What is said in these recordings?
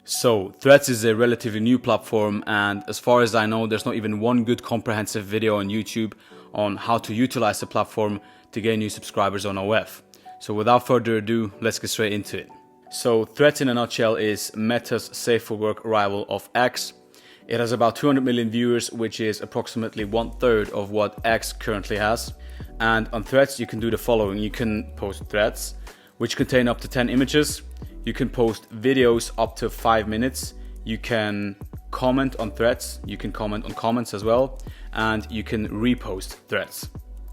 So Threads is a relatively new platform, and as far as I know, there's not even one good comprehensive video on YouTube on how to utilize the platform to gain new subscribers on OF. So without further ado, let's get straight into it. So Threads in a nutshell is Meta's safe for work rival of X. It has about 200 million viewers, which is approximately 1/3 of what X currently has. And on Threads, you can do the following. You can post threads, which contain up to 10 images. You can post videos up to 5 minutes. You can comment on threads. You can comment on comments as well. And you can repost threads.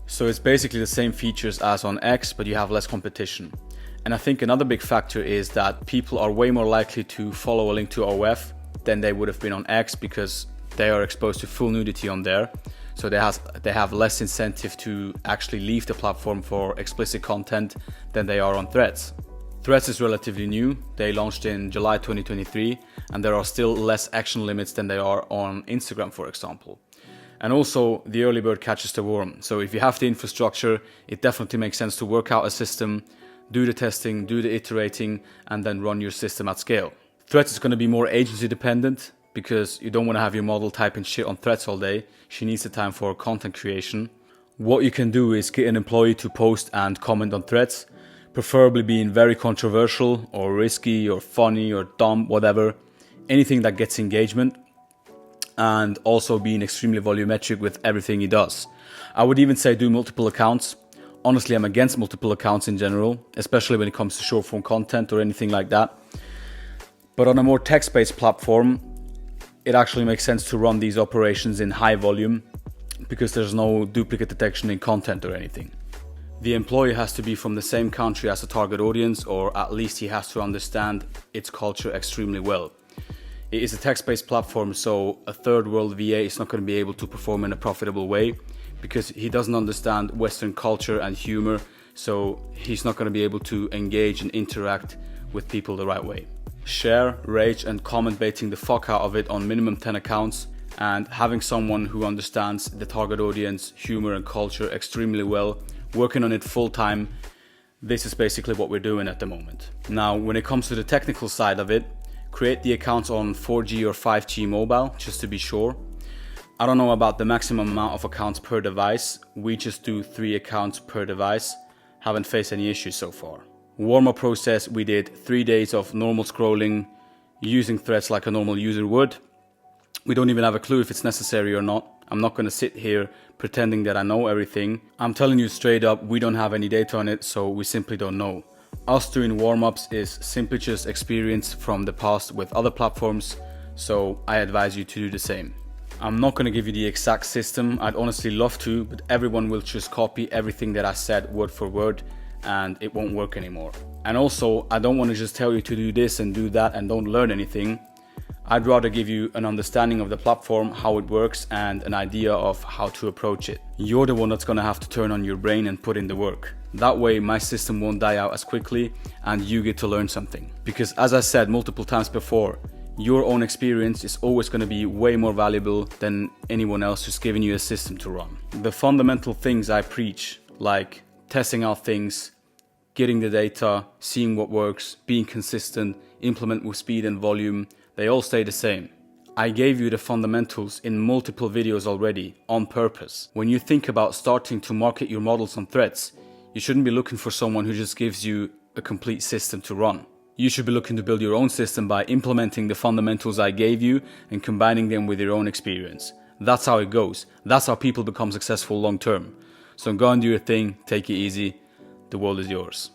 So it's basically the same features as on X, but you have less competition. And I think another big factor is that people are way more likely to follow a link to OF than they would have been on X, because they are exposed to full nudity on there. So they have less incentive to actually leave the platform for explicit content than they are on Threads. Threads is relatively new. They launched in July 2023, and there are still less action limits than there are on Instagram, for example. And also, the early bird catches the worm. So if you have the infrastructure, it definitely makes sense to work out a system, do the testing, do the iterating, and then run your system at scale. Threads is going to be more agency dependent, because you don't want to have your model typing shit on Threads all day. She needs the time for content creation. What you can do is get an employee to post and comment on Threads, preferably being very controversial or risky or funny or dumb, whatever. Anything that gets engagement, and also being extremely volumetric with everything he does. I would even say do multiple accounts. Honestly, I'm against multiple accounts in general, especially when it comes to short form content or anything like that. But on a more text-based platform, it actually makes sense to run these operations in high volume, because there's no duplicate detection in content or anything. The employee has to be from the same country as the target audience, or at least he has to understand its culture extremely well. It is a text-based platform, so a third world VA is not going to be able to perform in a profitable way, because he doesn't understand Western culture and humor, so he's not going to be able to engage and interact with people the right way. Share, rage, and comment baiting the fuck out of it on minimum 10 accounts, and having someone who understands the target audience, humor, and culture extremely well, working on it full time. This is basically what we're doing at the moment. Now, when it comes to the technical side of it, create the accounts on 4G or 5G mobile, just to be sure. I don't know about the maximum amount of accounts per device. We just do 3 accounts per device. Haven't faced any issues so far. Warm-up process, we did 3 days of normal scrolling, using threads like a normal user would. We don't even have a clue if it's necessary or not. I'm not going to sit here pretending that I know everything. I'm telling you straight up, we don't have any data on it, so we simply don't know. Us doing warm-ups is simply just experience from the past with other platforms, so I advise you to do the same. I'm not going to give you the exact system. I'd honestly love to, but everyone will just copy everything that I said word for word, and it won't work anymore. And also, I don't want to just tell you to do this and do that and don't learn anything. I'd rather give you an understanding of the platform, how it works, and an idea of how to approach it. You're the one that's going to have to turn on your brain and put in the work. That way, my system won't die out as quickly, and you get to learn something. Because as I said multiple times before, your own experience is always going to be way more valuable than anyone else who's giving you a system to run. The fundamental things I preach, like testing out things, getting the data, seeing what works, being consistent, implement with speed and volume, they all stay the same. I gave you the fundamentals in multiple videos already, on purpose. When you think about starting to market your models on Threads, you shouldn't be looking for someone who just gives you a complete system to run. You should be looking to build your own system by implementing the fundamentals I gave you and combining them with your own experience. That's how it goes. That's how people become successful long term. So go and do your thing, take it easy. The world is yours.